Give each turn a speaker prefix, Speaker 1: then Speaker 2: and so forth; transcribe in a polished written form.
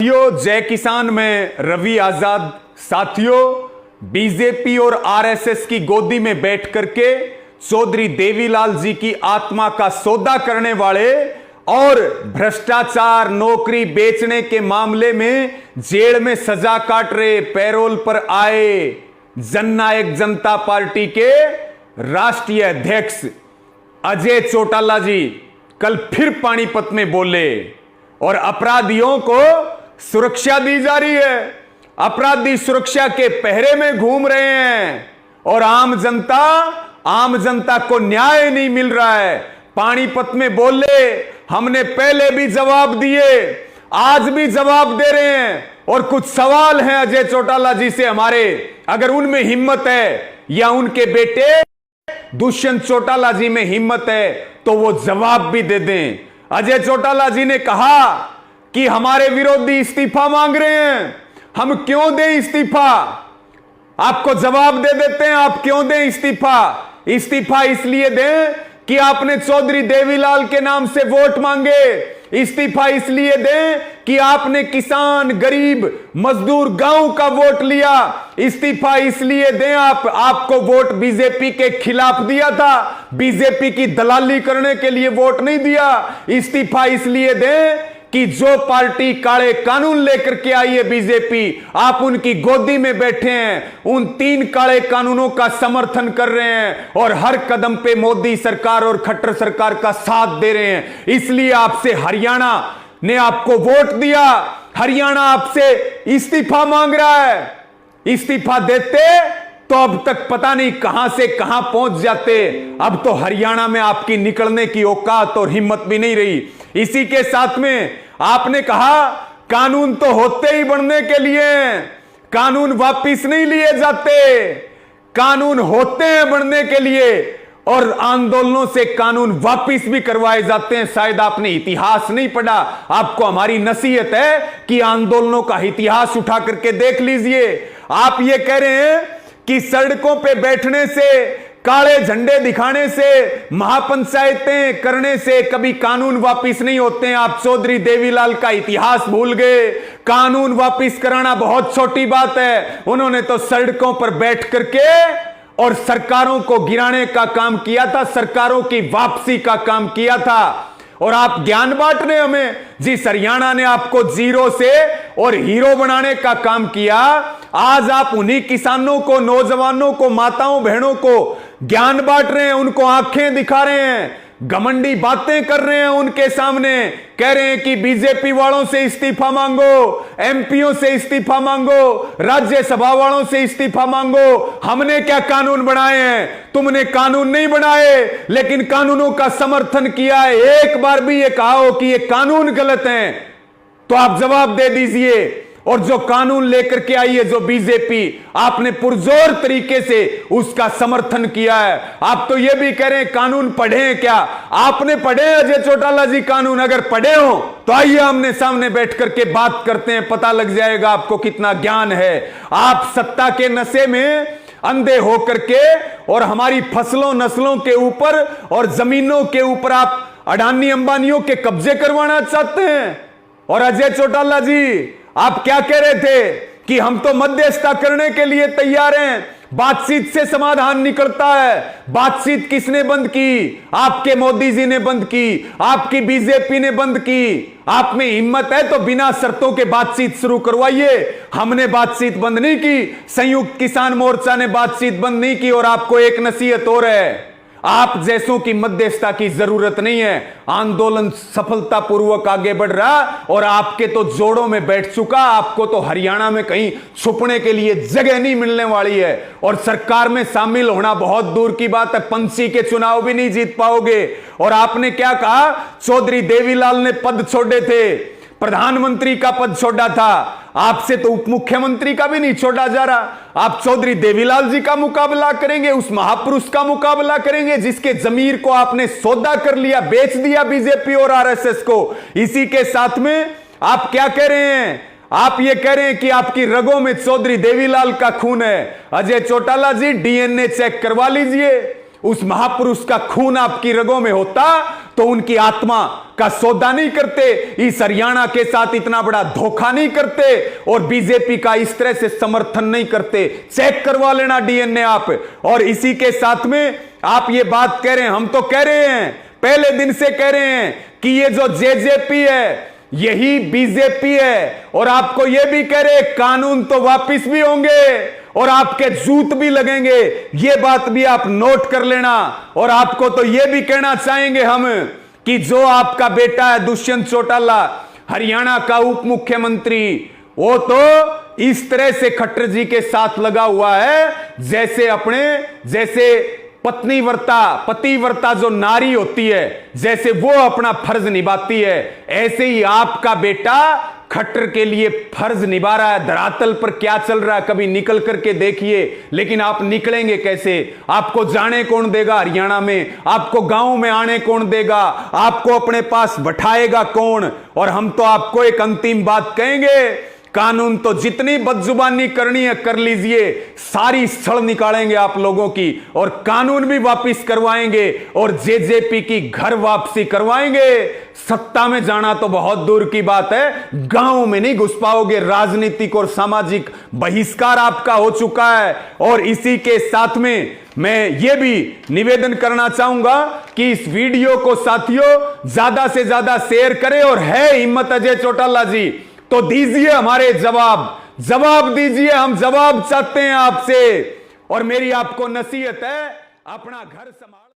Speaker 1: जय किसान में रवि आजाद। साथियों, बीजेपी और आरएसएस की गोदी में बैठ करके चौधरी देवीलाल जी की आत्मा का सौदा करने वाले और भ्रष्टाचार, नौकरी बेचने के मामले में जेल में सजा काट रहे, पैरोल पर आए जननायक जनता पार्टी के राष्ट्रीय अध्यक्ष अजय चौटाला जी कल फिर पानीपत में बोले और अपराधियों को सुरक्षा दी जा रही है। अपराधी सुरक्षा के पहरे में घूम रहे हैं और आम जनता को न्याय नहीं मिल रहा है। पानीपत में बोले, हमने पहले भी जवाब दिए, आज भी जवाब दे रहे हैं और कुछ सवाल हैं अजय चौटाला जी से हमारे, अगर उनमें हिम्मत है या उनके बेटे दुष्यंत चौटाला जी में हिम्मत है तो वो जवाब भी दे दें। अजय चौटाला जी ने कहा कि हमारे विरोधी इस्तीफा मांग रहे हैं, हम क्यों दें इस्तीफा? आपको जवाब दे देते हैं, आप क्यों दें इस्तीफा? इस्तीफा इसलिए दें कि आपने चौधरी देवीलाल के नाम से वोट मांगे। इस्तीफा इसलिए दें कि आपने किसान, गरीब, मजदूर, गांव का वोट लिया। इस्तीफा इसलिए दें, आपको वोट बीजेपी के खिलाफ दिया था, बीजेपी की दलाली करने के लिए वोट नहीं दिया। इस्तीफा इसलिए दें कि जो पार्टी काले कानून लेकर के आई है बीजेपी, आप उनकी गोदी में बैठे हैं, उन 3 काले कानूनों का समर्थन कर रहे हैं और हर कदम पे मोदी सरकार और खट्टर सरकार का साथ दे रहे हैं। इसलिए आपसे हरियाणा ने आपको वोट दिया, हरियाणा आपसे इस्तीफा मांग रहा है। इस्तीफा देते तो अब तक पता नहीं कहां से कहां पहुंच जाते। अब तो हरियाणा में आपकी निकलने की औकात और हिम्मत भी नहीं रही। इसी के साथ में आपने कहा कानून तो होते ही बनने के लिए, कानून वापिस नहीं लिए जाते, कानून होते हैं बनने के लिए और आंदोलनों से कानून वापिस भी करवाए जाते हैं। शायद आपने इतिहास नहीं पढ़ा, आपको हमारी नसीहत है कि आंदोलनों का इतिहास उठा करके देख लीजिए। आप ये कह रहे हैं कि सड़कों पे बैठने से, काले झंडे दिखाने से, महापंचायतें करने से कभी कानून वापिस नहीं होते हैं। आप चौधरी देवीलाल का इतिहास भूल गए। कानून वापिस कराना बहुत छोटी बात है। उन्होंने तो सड़कों पर बैठ करके और सरकारों को गिराने का काम किया था, सरकारों की वापसी का काम किया था। और आप ज्ञान बांट रहे हमें, जिस हरियाणा ने आपको जीरो से और हीरो बनाने का काम किया, आज आप उन्हीं किसानों को, नौजवानों को, माताओं बहनों को ज्ञान बांट रहे हैं, उनको आंखें दिखा रहे हैं, घमंडी बातें कर रहे हैं उनके सामने, कह रहे हैं कि बीजेपी वालों से इस्तीफा मांगो, एमपीओ से इस्तीफा मांगो, राज्यसभा वालों से इस्तीफा मांगो। हमने क्या कानून बनाए हैं? तुमने कानून नहीं बनाए, लेकिन कानूनों का समर्थन किया है। एक बार भी ये कहा हो कि ये कानून गलत हैं तो आप जवाब दे दीजिए। और जो कानून लेकर के आई है जो बीजेपी, आपने पुरजोर तरीके से उसका समर्थन किया है। आप तो ये भी कह रहे हैं कानून पढ़े हैं क्या? आपने पढ़े अजय चौटाला जी कानून? अगर पढ़े हो तो आइए आमने सामने बैठ करके बात करते हैं, पता लग जाएगा आपको कितना ज्ञान है। आप सत्ता के नशे में अंधे होकर के और हमारी फसलों नस्लों के ऊपर और जमीनों के ऊपर आप अडानी अंबानियों के कब्जे करवाना चाहते हैं। और अजय चौटाला जी, आप क्या कह रहे थे कि हम तो मध्यस्थता करने के लिए तैयार हैं, बातचीत से समाधान निकलता है। बातचीत किसने बंद की? आपके मोदी जी ने बंद की, आपकी बीजेपी ने बंद की। आप में हिम्मत है तो बिना शर्तों के बातचीत शुरू करवाइए। हमने बातचीत बंद नहीं की, संयुक्त किसान मोर्चा ने बातचीत बंद नहीं की। और आपको एक नसीहत और है, आप जैसों की मध्यस्थता की जरूरत नहीं है। आंदोलन सफलतापूर्वक आगे बढ़ रहा और आपके तो जोड़ों में बैठ चुका। आपको तो हरियाणा में कहीं छुपने के लिए जगह नहीं मिलने वाली है और सरकार में शामिल होना बहुत दूर की बात है। पंची के चुनाव भी नहीं जीत पाओगे। और आपने क्या कहा? चौधरी देवीलाल ने पद छोड़े थे, प्रधानमंत्री का पद छोड़ा था, आपसे तो उप मुख्यमंत्री का भी नहीं छोड़ा जा रहा। आप चौधरी देवीलाल जी का मुकाबला करेंगे, उस महापुरुष का मुकाबला करेंगे जिसके जमीर को आपने सौदा कर लिया, बेच दिया बीजेपी और आरएसएस को। इसी के साथ में आप क्या कह रहे हैं? आप ये कह रहे हैं कि आपकी रगों में चौधरी देवीलाल का खून है। अजय चौटाला जी, डीएनए चेक करवा लीजिए। उस महापुरुष का खून आपकी रगों में होता तो उनकी आत्मा का सौदा नहीं करते, इस हरियाणा के साथ इतना बड़ा धोखा नहीं करते और बीजेपी का इस तरह से समर्थन नहीं करते। चेक करवा लेना डीएनए आप। और इसी के साथ में आप ये बात कह रहे हैं, हम तो कह रहे हैं, पहले दिन से कह रहे हैं कि ये जो जेजेपी है यही बीजेपी है, और आपको ये भी कह रहे कानून तो वापिस भी होंगे और आपके जूत भी लगेंगे, ये बात भी आप नोट कर लेना। और आपको तो ये भी कहना चाहेंगे हम कि जो आपका बेटा है दुष्यंत चौटाला, हरियाणा का उप मुख्यमंत्री, वो तो इस तरह से खट्टर जी के साथ लगा हुआ है जैसे पतिव्रता जो नारी होती है, जैसे वो अपना फर्ज निभाती है, ऐसे ही आपका बेटा खट्टर के लिए फर्ज निभा रहा है। धरातल पर क्या चल रहा है कभी निकल करके देखिए। लेकिन आप निकलेंगे कैसे? आपको जाने कौन देगा हरियाणा में? आपको गांव में आने कौन देगा? आपको अपने पास बैठाएगा कौन? और हम तो आपको एक अंतिम बात कहेंगे, कानून तो जितनी बदजुबानी करनी है कर लीजिए, सारी सड़ निकालेंगे आप लोगों की, और कानून भी वापिस करवाएंगे और जेजेपी की घर वापसी करवाएंगे। सत्ता में जाना तो बहुत दूर की बात है, गांव में नहीं घुस पाओगे। राजनीतिक और सामाजिक बहिष्कार आपका हो चुका है। और इसी के साथ में मैं ये भी निवेदन करना चाहूंगा कि इस वीडियो को साथियों ज्यादा से ज्यादा शेयर करें, और है हिम्मत अजय चौटाला जी तो दीजिए हमारे जवाब दीजिए, हम जवाब चाहते हैं आपसे। और मेरी आपको नसीहत है, अपना घर संभाल।